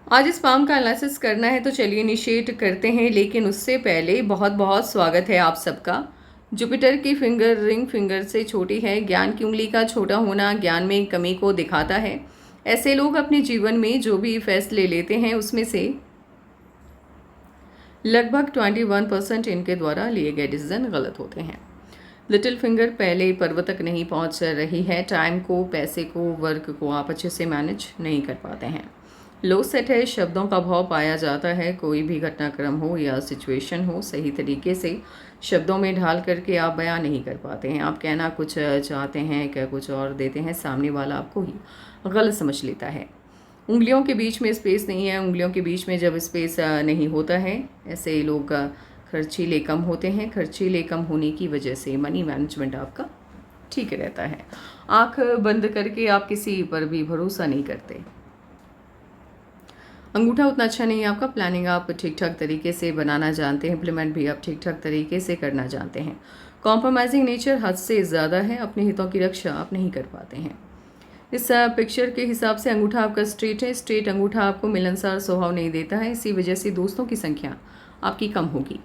आज इस पाम का एनालिसिस करना है तो चलिए इनिशिएट करते हैं, लेकिन उससे पहले बहुत बहुत स्वागत है आप सबका। जुपिटर की फिंगर रिंग फिंगर से छोटी है। ज्ञान की उंगली का छोटा होना ज्ञान में कमी को दिखाता है। ऐसे लोग अपने जीवन में जो भी फैसले लेते हैं उसमें से लगभग 21% इनके द्वारा लिए गए डिसीजन गलत होते हैं। लिटिल फिंगर पहले पर्वत तक नहीं पहुंच रही है। टाइम को, पैसे को, वर्क को आप अच्छे से मैनेज नहीं कर पाते हैं। लो सेट है। शब्दों का भाव पाया जाता है। कोई भी घटनाक्रम हो या सिचुएशन हो, सही तरीके से शब्दों में ढाल करके आप बयां नहीं कर पाते हैं। आप कहना कुछ चाहते हैं, क्या कुछ और देते हैं, सामने वाला आपको ही गलत समझ लेता है। उंगलियों के बीच में स्पेस नहीं है। उंगलियों के बीच में जब स्पेस नहीं होता है, ऐसे लोग खर्चीले कम होते हैं। खर्चीले कम होने की वजह से मनी मैनेजमेंट आपका ठीक रहता है। आंख बंद करके आप किसी पर भी भरोसा नहीं करते। अंगूठा उतना अच्छा नहीं है आपका। प्लानिंग आप ठीक ठाक तरीके से बनाना जानते हैं। इम्प्लीमेंट भी आप ठीक ठाक तरीके से करना जानते हैं। कॉम्प्रोमाइजिंग नेचर हद से ज़्यादा है। अपने हितों की रक्षा आप नहीं कर पाते हैं। इस पिक्चर के हिसाब से अंगूठा आपका स्ट्रेट है। स्ट्रेट अंगूठा आपको मिलनसार स्वभाव नहीं देता है। इसी वजह से दोस्तों की संख्या आपकी कम होगी।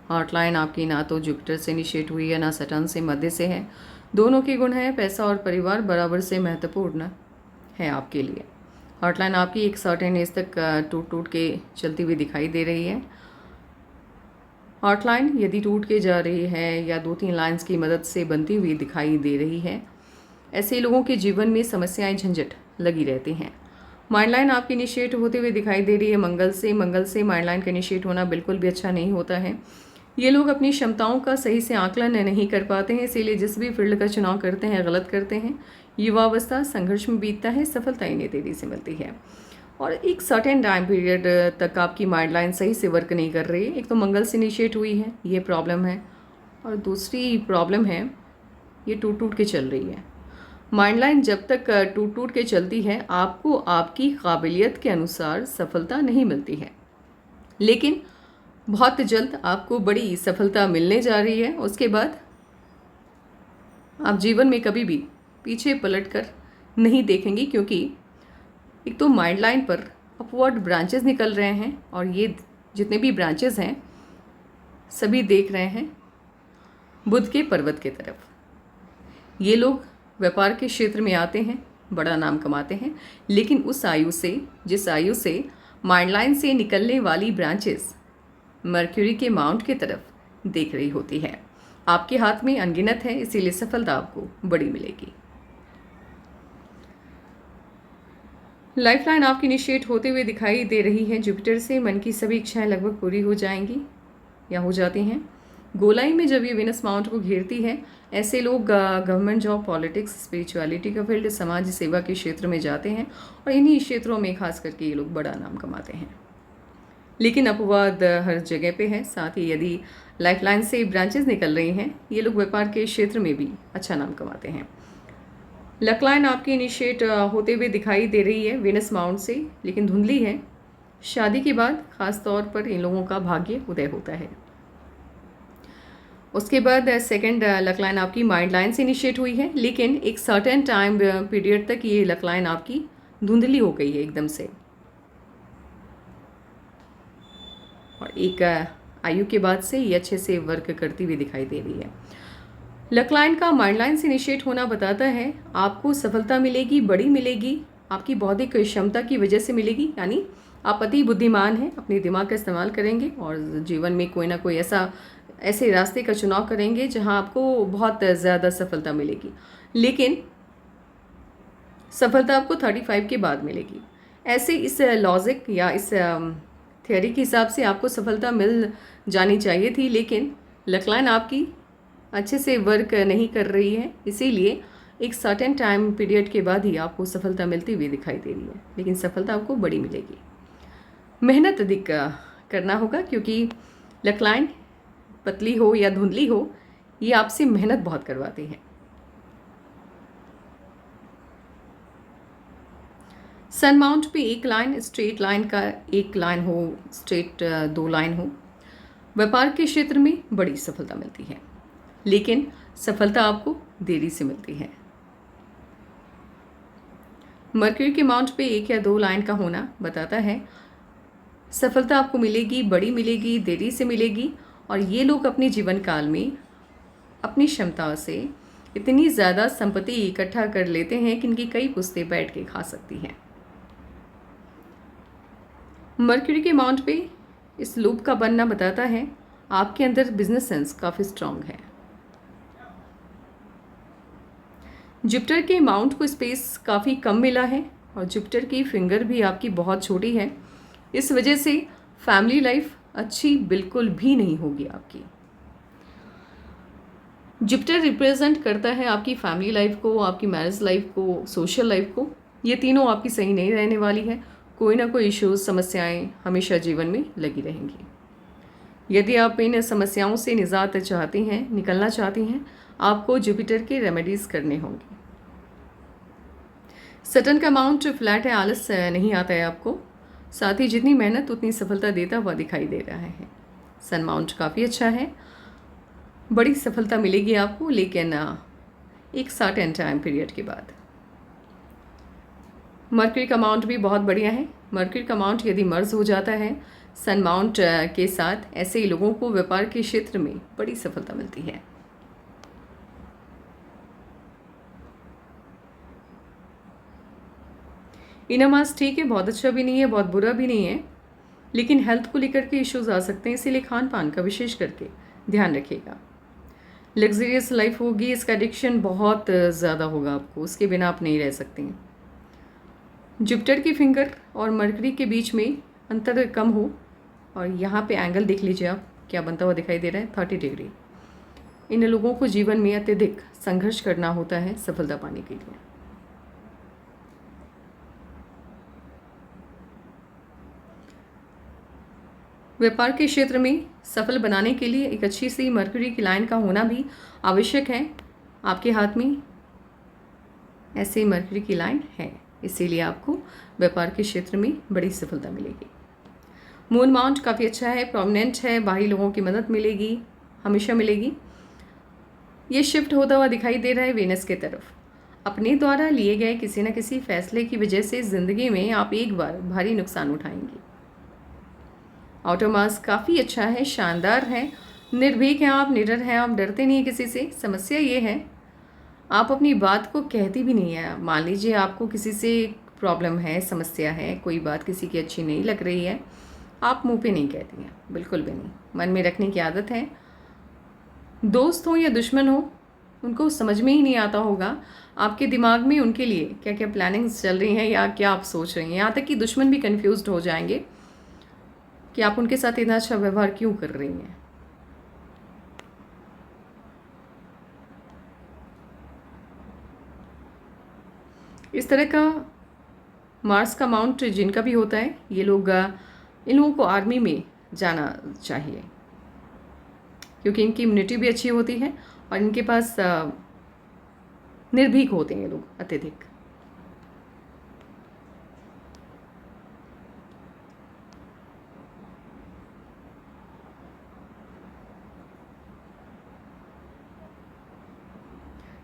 हार्टलाइन आपकी ना तो जुपिटर से इनिशिएट हुई है, ना सटर्न से, मध्य से है। दोनों के गुण हैं। पैसा और परिवार बराबर से महत्वपूर्ण है आपके लिए। हार्टलाइन आपकी एक सर्टेन एज तक टूट टूट के चलती हुई दिखाई दे रही है। हार्टलाइन यदि टूट के जा रही है या 2-3 लाइंस की मदद से बनती हुई दिखाई दे रही है, ऐसे लोगों के जीवन में समस्याएं, झंझट लगी रहती हैं। माइंड लाइन आपकी इनिशिएट होते हुए दिखाई दे रही है मंगल से। मंगल से माइंड लाइन का इनिशिएट होना बिल्कुल भी अच्छा नहीं होता है। ये लोग अपनी क्षमताओं का सही से आकलन नहीं कर पाते हैं, इसीलिए जिस भी फील्ड का चुनाव करते हैं गलत करते हैं। युवावस्था संघर्ष में बीतता है। सफलता इन्हें देरी से मिलती है और एक सर्टेन टाइम पीरियड तक आपकी माइंड लाइन सही से वर्क नहीं कर रही है। एक तो मंगल से इनिशिएट हुई है, ये प्रॉब्लम है, और दूसरी प्रॉब्लम है ये टूट टूट के चल रही है। माइंड लाइन जब तक टूट टूट के चलती है, आपको आपकी काबिलियत के अनुसार सफलता नहीं मिलती है, लेकिन बहुत जल्द आपको बड़ी सफलता मिलने जा रही है। उसके बाद आप जीवन में कभी भी पीछे पलट कर नहीं देखेंगे, क्योंकि एक तो माइंड लाइन पर अपवर्ड ब्रांचेस निकल रहे हैं और ये जितने भी ब्रांचेस हैं सभी देख रहे हैं बुध के पर्वत के तरफ। ये लोग व्यापार के क्षेत्र में आते हैं, बड़ा नाम कमाते हैं, लेकिन उस आयु से, जिस आयु से माइंड लाइन से निकलने वाली ब्रांचेस मर्क्यूरी के माउंट की तरफ देख रही होती है। आपके हाथ में अनगिनत है, इसीलिए सफलता आपको बड़ी मिलेगी। लाइफ लाइन आपकी इनिशिएट होते हुए दिखाई दे रही है जुपिटर से। मन की सभी इच्छाएं लगभग पूरी हो जाएंगी या हो जाती हैं। गोलाई में जब ये विनस माउंट को घेरती है, ऐसे लोग गवर्नमेंट जॉब, पॉलिटिक्स, स्पिरिचुअलिटी का फील्ड, समाज सेवा के क्षेत्र में जाते हैं और इन्हीं क्षेत्रों में खास करके ये लोग बड़ा नाम कमाते हैं। लेकिन अपवाद हर जगह पे है। साथ ही यदि लाइफ लाइन से ब्रांचेस निकल रही हैं, ये लोग व्यापार के क्षेत्र में भी अच्छा नाम कमाते हैं। लक लाइन आपकी इनिशिएट होते हुए दिखाई दे रही है विनस माउंट से, लेकिन धुंधली है। शादी के बाद खास तौर पर इन लोगों का भाग्य उदय होता है। उसके बाद सेकंड लक लाइन आपकी माइंड लाइन से इनिशिएट हुई है, लेकिन एक सर्टेन टाइम पीरियड तक ये लक लाइन आपकी धुंधली हो गई है एकदम से, और एक आयु के बाद से ये अच्छे से वर्क करती हुई दिखाई दे रही है। लक लाइन का माइंड लाइन से इनिशिएट होना बताता है आपको सफलता मिलेगी, बड़ी मिलेगी, आपकी बौद्धिक क्षमता की वजह से मिलेगी। यानी आप अति बुद्धिमान हैं, अपने दिमाग का इस्तेमाल करेंगे और जीवन में कोई ना कोई ऐसे रास्ते का चुनाव करेंगे जहां आपको बहुत ज़्यादा सफलता मिलेगी। लेकिन सफलता आपको 35 के बाद मिलेगी। ऐसे इस लॉजिक या इस थियोरी के हिसाब से आपको सफलता मिल जानी चाहिए थी, लेकिन लक लाइन आपकी अच्छे से वर्क नहीं कर रही है, इसीलिए एक सर्टेन टाइम पीरियड के बाद ही आपको सफलता मिलती हुई दिखाई दे रही है, लेकिन सफलता आपको बड़ी मिलेगी। मेहनत अधिक करना होगा, क्योंकि लक लाइन पतली हो या धुंधली हो, ये आपसे मेहनत बहुत करवाती है। सन माउंट पे एक लाइन, स्ट्रेट लाइन का एक लाइन हो, स्ट्रेट 2 लाइन हो, व्यापार के क्षेत्र में बड़ी सफलता मिलती है, लेकिन सफलता आपको देरी से मिलती है। मरकरी के माउंट पे 1 या 2 लाइन का होना बताता है सफलता आपको मिलेगी, बड़ी मिलेगी, देरी से मिलेगी। और ये लोग अपने जीवन काल में अपनी क्षमता से इतनी ज़्यादा संपत्ति इकट्ठा कर लेते हैं कि इनकी कई पुश्तें बैठ के खा सकती हैं। मरकरी के माउंट पे इस लूप का बनना बताता है आपके अंदर बिजनेस सेंस काफ़ी स्ट्रांग है। जुपिटर के माउंट को स्पेस काफ़ी कम मिला है और जुपिटर की फिंगर भी आपकी बहुत छोटी है। इस वजह से फैमिली लाइफ अच्छी बिल्कुल भी नहीं होगी आपकी। जुपिटर रिप्रेजेंट करता है आपकी फैमिली लाइफ को, आपकी मैरिज लाइफ को, सोशल लाइफ को। ये तीनों आपकी सही नहीं रहने वाली है। कोई ना कोई इश्यूज, समस्याएं हमेशा जीवन में लगी रहेंगी। यदि आप इन समस्याओं से निजात चाहती हैं, निकलना चाहती हैं, आपको जुपिटर के रेमेडीज़ करने होंगे। सटर्न का माउंट फ्लैट है, आलस नहीं आता है आपको। साथ ही जितनी मेहनत उतनी सफलता देता हुआ दिखाई दे रहा है। सन माउंट काफ़ी अच्छा है, बड़ी सफलता मिलेगी आपको, लेकिन एक सर्टेन टाइम पीरियड के बाद। मरकरी का माउंट भी बहुत बढ़िया है। मरकरी का माउंट यदि मर्ज हो जाता है सन माउंट के साथ, ऐसे ही लोगों को व्यापार के क्षेत्र में बड़ी सफलता मिलती है। इनमास ठीक है, बहुत अच्छा भी नहीं है, बहुत बुरा भी नहीं है, लेकिन हेल्थ को लेकर के इश्यूज आ सकते हैं, इसीलिए खान पान का विशेष करके ध्यान रखिएगा। लग्जरियस लाइफ होगी, इसका एडिक्शन बहुत ज़्यादा होगा आपको, उसके बिना आप नहीं रह सकते हैं। जुपिटर की फिंगर और मरकरी के बीच में अंतर कम हो, और यहाँ पे एंगल देख लीजिए आप क्या बनता हुआ दिखाई दे रहा है, 30 डिग्री। इन लोगों को जीवन में अत्यधिक संघर्ष करना होता है सफलता पाने के लिए। व्यापार के क्षेत्र में सफल बनाने के लिए एक अच्छी सी मरकरी की लाइन का होना भी आवश्यक है। आपके हाथ में ऐसे मरकरी की लाइन है, इसीलिए आपको व्यापार के क्षेत्र में बड़ी सफलता मिलेगी। मून माउंट काफ़ी अच्छा है, प्रोमिनेंट है, बाहरी लोगों की मदद मिलेगी, हमेशा मिलेगी। ये शिफ्ट होता हुआ दिखाई दे रहा है वेनस के तरफ। अपने द्वारा लिए गए किसी न किसी फैसले की वजह से ज़िंदगी में आप एक बार भारी नुकसान उठाएंगे। आउटर मास काफ़ी अच्छा है, शानदार है, निर्भीक हैं आप, निडर हैं आप, डरते नहीं किसी से। समस्या ये है आप अपनी बात को कहती भी नहीं है। मान लीजिए आपको किसी से प्रॉब्लम है, समस्या है, कोई बात किसी की अच्छी नहीं लग रही है, आप मुंह पे नहीं कहती हैं, बिल्कुल भी नहीं, मन में रखने की आदत है। दोस्त हो या दुश्मन हो, उनको समझ में ही नहीं आता होगा आपके दिमाग में उनके लिए क्या क्या प्लानिंग्स चल रही हैं या क्या आप सोच रही हैं। यहाँ तक कि दुश्मन भी कन्फ्यूज्ड हो जाएंगे कि आप उनके साथ इतना अच्छा व्यवहार क्यों कर रही हैं। इस तरह का मार्स का माउंट जिनका भी होता है, ये लोग इन लोगों को आर्मी में जाना चाहिए, क्योंकि इनकी इम्यूनिटी भी अच्छी होती है और इनके पास निर्भीक होते हैं ये लोग अत्यधिक।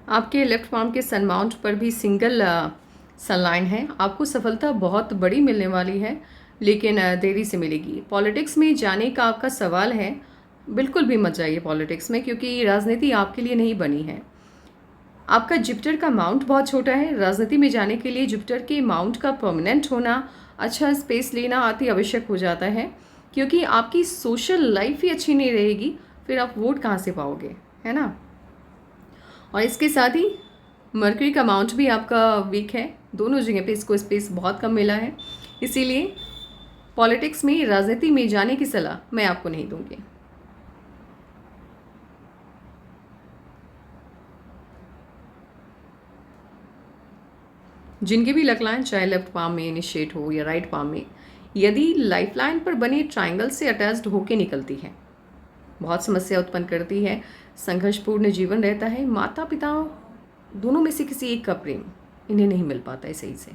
आपके लेफ्ट पाम के सन माउंट पर भी सिंगल सनलाइन है। आपको सफलता बहुत बड़ी मिलने वाली है, लेकिन देरी से मिलेगी। पॉलिटिक्स में जाने का आपका सवाल है, बिल्कुल भी मत जाइए पॉलिटिक्स में, क्योंकि राजनीति आपके लिए नहीं बनी है। आपका जुपिटर का माउंट बहुत छोटा है। राजनीति में जाने के लिए जुपिटर के माउंट का परमानेंट होना, अच्छा स्पेस लेना अति आवश्यक हो जाता है, क्योंकि आपकी सोशल लाइफ ही अच्छी नहीं रहेगी, फिर आप वोट कहाँ से पाओगे, है ना। और इसके साथ ही मरकरी का माउंट भी आपका वीक है, दोनों जगह पे इसको स्पेस बहुत कम मिला है, इसीलिए पॉलिटिक्स में, राजनीति में जाने की सलाह मैं आपको नहीं दूंगी। जिनकी भी लक लाइन चाहे लेफ्ट पाम में इनिशिएट हो या राइट पाम में, यदि लाइफ लाइन पर बने ट्राइंगल से अटैच्ड होके निकलती है, बहुत समस्या उत्पन्न करती है, संघर्षपूर्ण जीवन रहता है। माता पिता दोनों में से किसी एक का प्रेम इन्हें नहीं मिल पाता है सही से।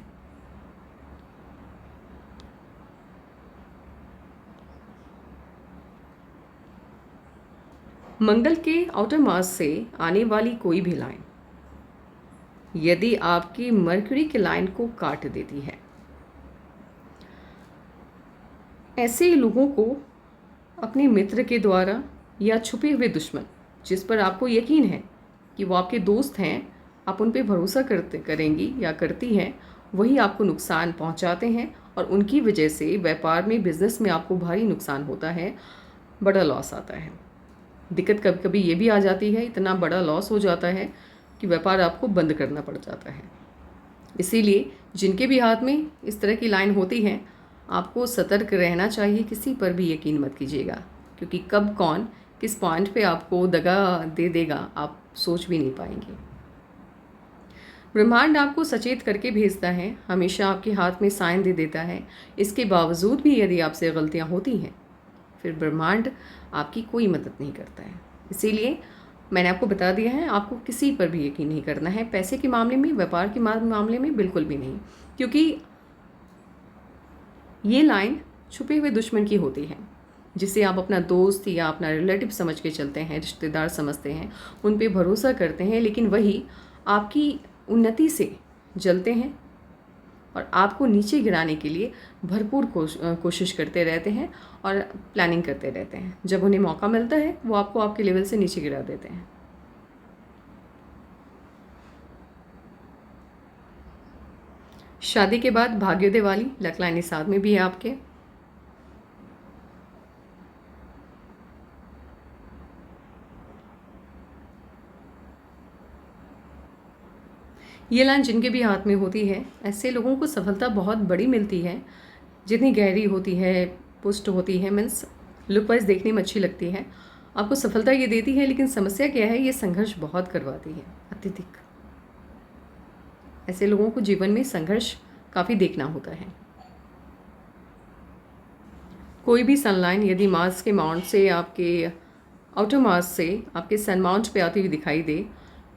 मंगल के आउटर मास से आने वाली कोई भी लाइन यदि आपकी मरकरी की लाइन को काट देती है। ऐसे लोगों को अपने मित्र के द्वारा या छुपे हुए दुश्मन, जिस पर आपको यकीन है कि वो आपके दोस्त हैं, आप उन पे भरोसा करेंगी या करती हैं, वही आपको नुकसान पहुंचाते हैं और उनकी वजह से व्यापार में, बिजनेस में आपको भारी नुकसान होता है, बड़ा लॉस आता है। दिक्कत कभी कभी ये भी आ जाती है, इतना बड़ा लॉस हो जाता है कि व्यापार आपको बंद करना पड़ जाता है। इसीलिए जिनके भी हाथ में इस तरह की लाइन होती है, आपको सतर्क रहना चाहिए, किसी पर भी यकीन मत कीजिएगा, क्योंकि कब कौन किस पॉइंट पे आपको दगा दे देगा आप सोच भी नहीं पाएंगे। ब्रह्मांड आपको सचेत करके भेजता है, हमेशा आपके हाथ में साइन दे देता है। इसके बावजूद भी यदि आपसे गलतियां होती हैं, फिर ब्रह्मांड आपकी कोई मदद नहीं करता है। इसीलिए मैंने आपको बता दिया है, आपको किसी पर भी यकीन नहीं करना है। पैसे के मामले में, व्यापार के मामले में बिल्कुल भी नहीं, क्योंकि ये लाइन छुपे हुए दुश्मन की होती है, जिसे आप अपना दोस्त या अपना रिलेटिव समझ के चलते हैं, रिश्तेदार समझते हैं, उन पे भरोसा करते हैं, लेकिन वही आपकी उन्नति से जलते हैं और आपको नीचे गिराने के लिए भरपूर कोशिश करते रहते हैं और प्लानिंग करते रहते हैं। जब उन्हें मौका मिलता है, वो आपको आपके लेवल से नीचे गिरा देते हैं। शादी के बाद भाग्योदय वाली लक लाइन इस साथ में भी है आपके। ये लाइन जिनके भी हाथ में होती है, ऐसे लोगों को सफलता बहुत बड़ी मिलती है, जितनी गहरी होती है, पुष्ट होती है, मीन्स लुक वाइज देखने में अच्छी लगती है, आपको सफलता ये देती है। लेकिन समस्या क्या है, ये संघर्ष बहुत करवाती है, अत्यधिक। ऐसे लोगों को जीवन में संघर्ष काफ़ी देखना होता है। कोई भी सनलाइन यदि मार्स के माउंट से, आपके आउटर मार्स से आपके सन माउंट पे आती हुई दिखाई दे,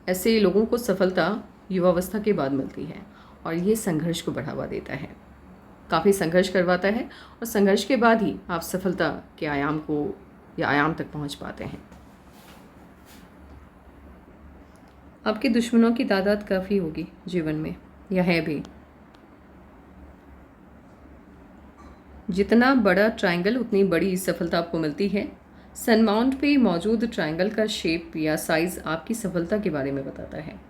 ऐसे लोगों को सफलता युवावस्था के बाद मिलती है और ये संघर्ष को बढ़ावा देता है, काफ़ी संघर्ष करवाता है, और संघर्ष के बाद ही आप सफलता के आयाम को या आयाम तक पहुंच पाते हैं। आपके दुश्मनों की तादाद काफ़ी होगी जीवन में, या है भी। जितना बड़ा ट्रायंगल उतनी बड़ी सफलता आपको मिलती है। सन माउंट पे मौजूद ट्रायंगल का शेप या साइज़ आपकी सफलता के बारे में बताता है।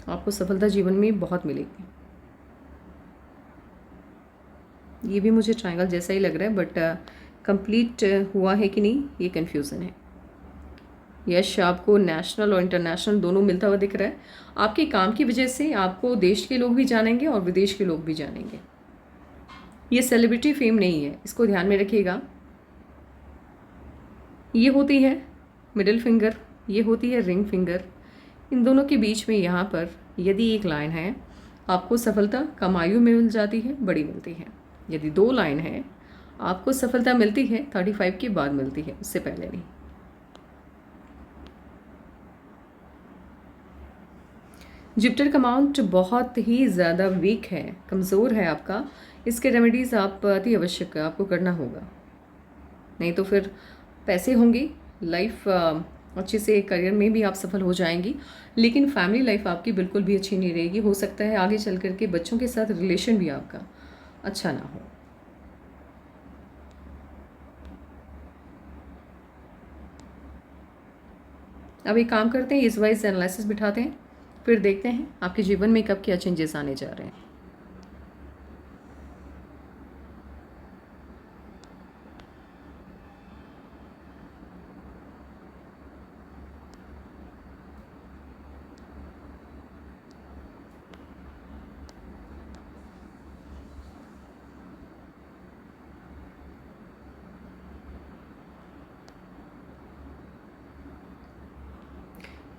आपको सफलता जीवन में बहुत मिलेगी। ये भी मुझे ट्रायंगल जैसा ही लग रहा है, बट कंप्लीट हुआ है कि नहीं ये कन्फ्यूज़न है। यश आपको नेशनल और इंटरनेशनल दोनों मिलता हुआ दिख रहा है। आपके काम की वजह से आपको देश के लोग भी जानेंगे और विदेश के लोग भी जानेंगे। ये सेलिब्रिटी फेम नहीं है, इसको ध्यान में रखिएगा। ये होती है मिडिल फिंगर, ये होती है रिंग फिंगर। इन दोनों के बीच में यहाँ पर यदि एक लाइन है, आपको सफलता कम आयु में मिल जाती है, बड़ी मिलती है। यदि दो लाइन है, आपको सफलता मिलती है 35 के बाद मिलती है, उससे पहले नहीं। जुपिटर का माउंट बहुत ही ज़्यादा वीक है, कमज़ोर है आपका। इसके रेमेडीज़ आप अति आवश्यक आपको करना होगा, नहीं तो फिर पैसे होंगे, लाइफ अच्छे से, करियर में भी आप सफल हो जाएंगी, लेकिन फैमिली लाइफ आपकी बिल्कुल भी अच्छी नहीं रहेगी। हो सकता है आगे चल करके बच्चों के साथ रिलेशन भी आपका अच्छा ना हो। अब एक काम करते हैं, इस वाइज एनालिसिस बिठाते हैं, फिर देखते हैं आपके जीवन में कब क्या चेंजेस आने जा रहे हैं।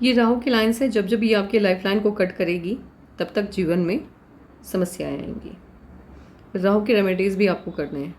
ये राहु की लाइन से जब जब ये आपके लाइफ लाइन को कट करेगी, तब तक जीवन में समस्याएं आएंगी। राहु के रेमेडीज़ भी आपको करने हैं।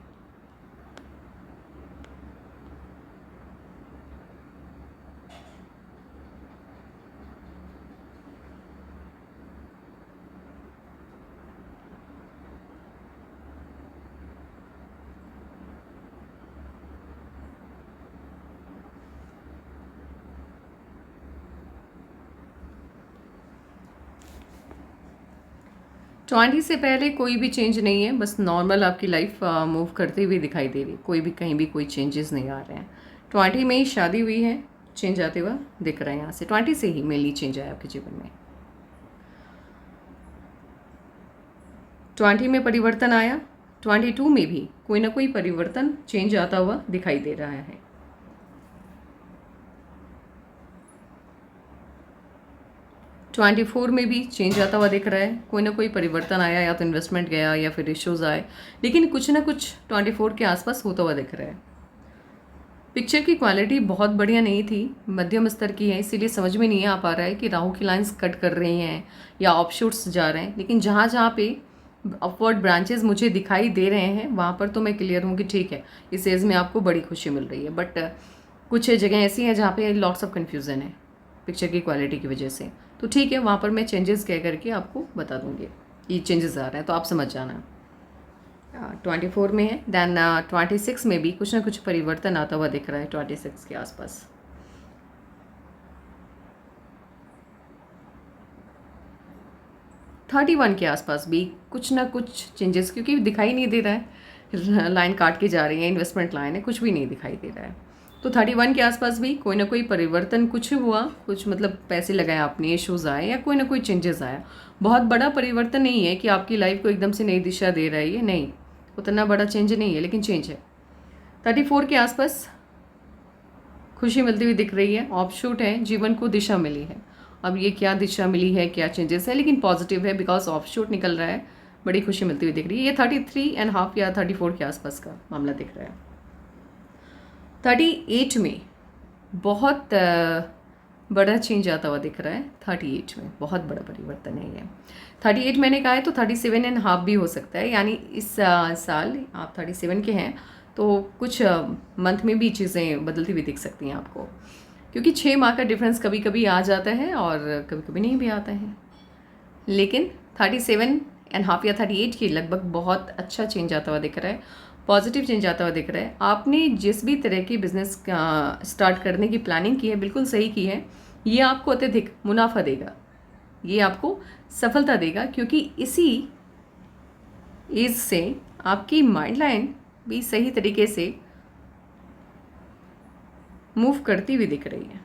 20 से पहले कोई भी चेंज नहीं है, बस नॉर्मल आपकी लाइफ मूव करती हुई दिखाई दे रही है, कोई भी कहीं भी कोई चेंजेस नहीं आ रहे हैं। 20 में ही शादी हुई है, चेंज आते हुआ दिख रहा है यहाँ से, 20 से ही मेनली चेंज आया आपके जीवन में। 20 में परिवर्तन आया, 22 में भी कोई ना कोई परिवर्तन चेंज आता हुआ दिखाई दे रहा है। 24 में भी चेंज आता हुआ दिख रहा है, कोई ना कोई परिवर्तन आया, या तो इन्वेस्टमेंट गया या फिर इश्यूज आए, लेकिन कुछ ना कुछ 24 के आसपास होता हुआ दिख रहा है। पिक्चर की क्वालिटी बहुत बढ़िया नहीं थी, मध्यम स्तर की है, इसीलिए समझ में नहीं आ पा रहा है कि राहु की लाइंस कट कर रही हैं या ऑफशूट्स जा रहे हैं, लेकिन जहाँ जहाँ पे अपवर्ड ब्रांचेस मुझे दिखाई दे रहे हैं वहाँ पर तो मैं क्लियर हूँ कि ठीक है, इस एज में आपको बड़ी खुशी मिल रही है। बट कुछ जगह ऐसी हैं जहाँ पे लॉट्स ऑफ कन्फ्यूज़न है पिक्चर की क्वालिटी की वजह से, तो ठीक है, वहाँ पर मैं चेंजेस कह करके आपको बता दूँगी ये चेंजेस आ रहे हैं, तो आप समझ जाना। 24 में है, दैन 26 में भी कुछ ना कुछ परिवर्तन आता हुआ दिख रहा है 26 के आसपास। 31 के आसपास भी कुछ ना कुछ चेंजेस, क्योंकि दिखाई नहीं दे रहा है, लाइन काट के जा रही है, इन्वेस्टमेंट लाइन है, कुछ भी नहीं दिखाई दे रहा है। तो 31 के आसपास भी कोई ना कोई परिवर्तन कुछ हुआ, कुछ मतलब पैसे लगाए आपने, इश्यूज आए, या कोई ना कोई चेंजेस आया। बहुत बड़ा परिवर्तन नहीं है कि आपकी लाइफ को एकदम से नई दिशा दे रहा है, ये नहीं, उतना बड़ा चेंज नहीं है, लेकिन चेंज है। 34 के आसपास खुशी मिलती हुई दिख रही है, ऑफशूट है, जीवन को दिशा मिली है। अब ये क्या दिशा मिली है, क्या चेंजेस है, लेकिन पॉजिटिव है, बिकॉज ऑफशूट निकल रहा है, बड़ी खुशी मिलती हुई दिख रही है। ये 33.5 या 34 के आसपास का मामला दिख रहा है। 38 में बहुत बड़ा चेंज आता हुआ दिख रहा है, 38 में बहुत बड़ा परिवर्तन है ये। 38 मैंने कहा है तो 37.5 भी हो सकता है, यानी इस साल आप 37 के हैं तो कुछ मंथ में भी चीज़ें बदलती हुई दिख सकती हैं आपको, क्योंकि 6 माह का डिफरेंस कभी कभी आ जाता है और कभी कभी नहीं भी आता है, लेकिन 37.5 या 38 के लगभग बहुत अच्छा चेंज आता हुआ दिख रहा है, पॉजिटिव चेंज आता हुआ दिख रहा है। आपने जिस भी तरह की बिजनेस स्टार्ट करने की प्लानिंग की है, बिल्कुल सही की है, ये आपको अत्यधिक मुनाफा देगा, ये आपको सफलता देगा, क्योंकि इसी एज से आपकी माइंड लाइन भी सही तरीके से मूव करती हुई दिख रही है।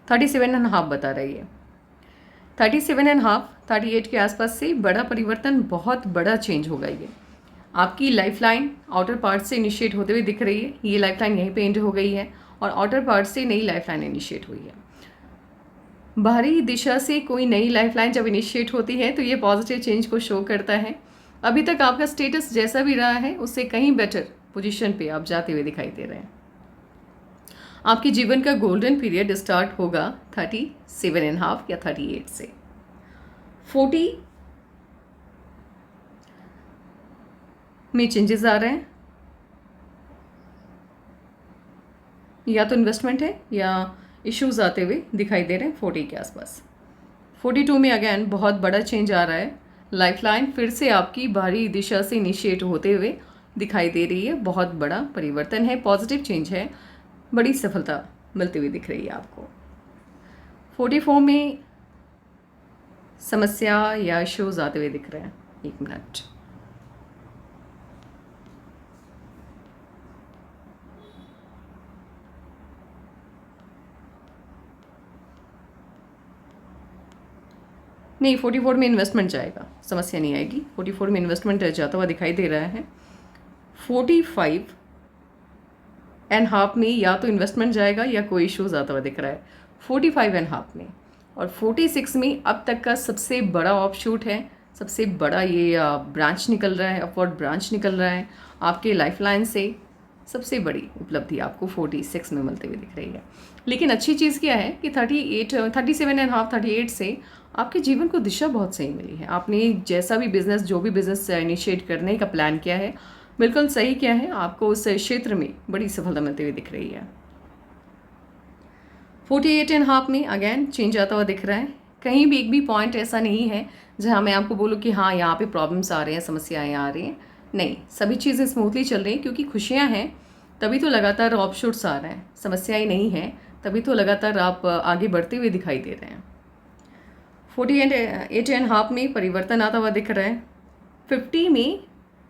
$37.5 बता रही है, 37.5, 38 के आसपास से बड़ा परिवर्तन, बहुत बड़ा चेंज होगा ये। आपकी लाइफ लाइन आउटर पार्ट से इनिशिएट होते हुए दिख रही है, ये लाइफ लाइन यहीं पे एंड हो गई है और आउटर पार्ट से नई लाइफ लाइन इनिशिएट हुई है। बाहरी दिशा से कोई नई लाइफ लाइन जब इनिशिएट होती है तो ये पॉजिटिव चेंज को शो करता है। अभी तक आपका स्टेटस जैसा भी रहा है उससे कहीं बेटर पोजीशन पे आप जाते हुए दिखाई दे रहे हैं। आपके जीवन का गोल्डन पीरियड स्टार्ट होगा 37.5 या 38 से। 40 में चेंजेस आ रहे हैं, या तो इन्वेस्टमेंट है या इश्यूज आते हुए दिखाई दे रहे हैं 40 के आसपास। 42 में अगेन बहुत बड़ा चेंज आ रहा है, लाइफ लाइन फिर से आपकी बाहरी दिशा से इनिशिएट होते हुए दिखाई दे रही है, बहुत बड़ा परिवर्तन है, पॉजिटिव चेंज है, बड़ी सफलता मिलती हुई दिख रही है आपको। 44 में समस्या या इश्यूज आते हुए दिख रहे हैं, 1 मिनट। नहीं, 44 में इन्वेस्टमेंट जाएगा, समस्या नहीं आएगी। 44 में इन्वेस्टमेंट जाता हुआ दिखाई दे रहा है। 45.5 में या तो इन्वेस्टमेंट जाएगा या कोई इश्यूज आता हुआ दिख रहा है 45.5 में। और 46 में अब तक का सबसे बड़ा ऑफशूट है, सबसे बड़ा ये ब्रांच निकल रहा है, अपवर्ड ब्रांच निकल रहा है आपके लाइफ लाइन से। सबसे बड़ी उपलब्धि आपको 46 में मिलती हुई दिख रही है। लेकिन अच्छी चीज़ क्या है कि 37.5 38 से आपके जीवन को दिशा बहुत सही मिली है। आपने जैसा भी बिज़नेस, जो भी बिज़नेस इनिशिएट करने का प्लान किया है, बिल्कुल सही किया है, आपको उस क्षेत्र में बड़ी सफलता मिलती हुई दिख रही है। 48.5 में अगेन चेंज आता हुआ दिख रहा है। कहीं भी एक भी पॉइंट ऐसा नहीं है जहां मैं आपको बोलूँ कि हाँ यहाँ पे प्रॉब्लम्स आ रहे हैं, समस्याएं आ रही हैं। नहीं, सभी चीज़ें स्मूथली चल रही हैं क्योंकि खुशियाँ हैं, तभी तो लगातार ऑफशूट्स आ रहे हैं। समस्याएं नहीं हैं, तभी तो लगातार आप आगे बढ़ते हुए दिखाई दे रहे हैं। 48.5 में परिवर्तन आता हुआ दिख रहा है। 50 में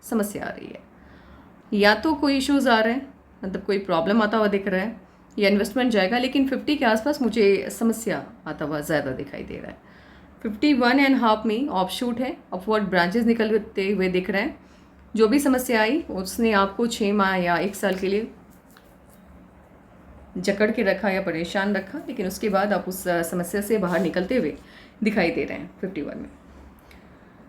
समस्या आ रही है, या तो कोई इश्यूज आ रहे हैं, मतलब कोई प्रॉब्लम आता हुआ दिख रहा है, या इन्वेस्टमेंट जाएगा, लेकिन 50 के आसपास मुझे समस्या आता हुआ ज़्यादा दिखाई दे रहा है। 51.5 में ऑफशूट है, अपवर्ड ब्रांचेस निकलते हुए दिख रहे हैं। जो भी समस्या आई उसने आपको 6 माह या 1 साल के लिए जकड़ के रखा या परेशान रखा, लेकिन उसके बाद आप उस समस्या से बाहर निकलते हुए दिखाई दे रहे हैं 51 में।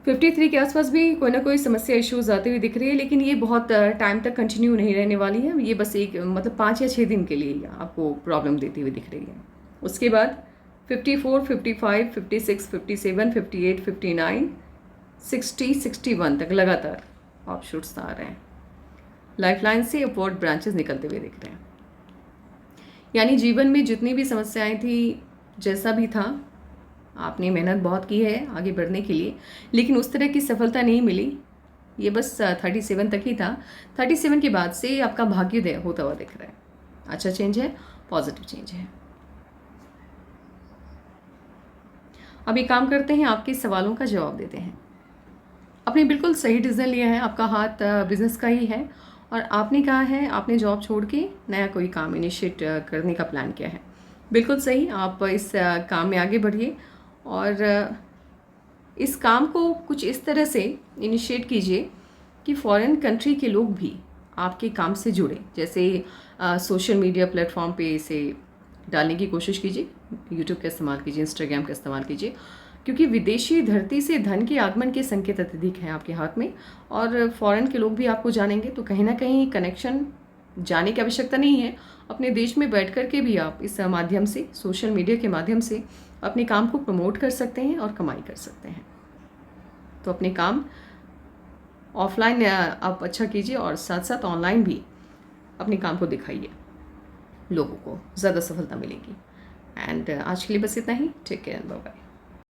53 के आसपास भी कोई ना कोई समस्या इश्यूज आते हुए दिख रही है, लेकिन ये बहुत टाइम तक कंटिन्यू नहीं रहने वाली है। ये बस एक मतलब 5 या 6 दिन के लिए आपको प्रॉब्लम देती हुई दिख रही है। उसके बाद 54, 55, 56, 57, 58, 59, 60, 61 तक लगातार ऑफशूट्स आ रहे हैं। लाइफलाइन से अपवर्ड ब्रांचेस निकलते हुए दिख रहे हैं। यानी जीवन में जितनी भी समस्याएं थी, जैसा भी था, आपने मेहनत बहुत की है आगे बढ़ने के लिए, लेकिन उस तरह की सफलता नहीं मिली। ये बस 37 तक ही था। 37 के बाद से आपका भाग्योदय होता हुआ दिख रहा है। अच्छा चेंज है, पॉजिटिव चेंज है। अब एक काम करते हैं, आपके सवालों का जवाब देते हैं। आपने बिल्कुल सही डिसीजन लिया है, आपका हाथ बिजनेस का ही है, और आपने कहा है आपने जॉब छोड़ के नया कोई काम इनिशिएट करने का प्लान किया है। बिल्कुल सही, आप इस काम में आगे बढ़िए और इस काम को कुछ इस तरह से इनिशिएट कीजिए कि फॉरेन कंट्री के लोग भी आपके काम से जुड़े। जैसे सोशल मीडिया प्लेटफॉर्म पे इसे डालने की कोशिश कीजिए, यूट्यूब का इस्तेमाल कीजिए, इंस्टाग्राम का इस्तेमाल कीजिए, क्योंकि विदेशी धरती से धन के आगमन के संकेत अत्यधिक हैं आपके हाथ में, और फॉरेन के लोग भी आपको जानेंगे। तो कहीं ना कहीं कनेक्शन जाने की आवश्यकता नहीं है, अपने देश में बैठ कर के भी आप इस माध्यम से, सोशल मीडिया के माध्यम से अपने काम को प्रमोट कर सकते हैं और कमाई कर सकते हैं। तो अपने काम ऑफलाइन आप अच्छा कीजिए और साथ साथ ऑनलाइन भी अपने काम को दिखाइए, लोगों को ज़्यादा सफलता मिलेगी। एंड आज के लिए बस इतना ही। Take care, bye bye.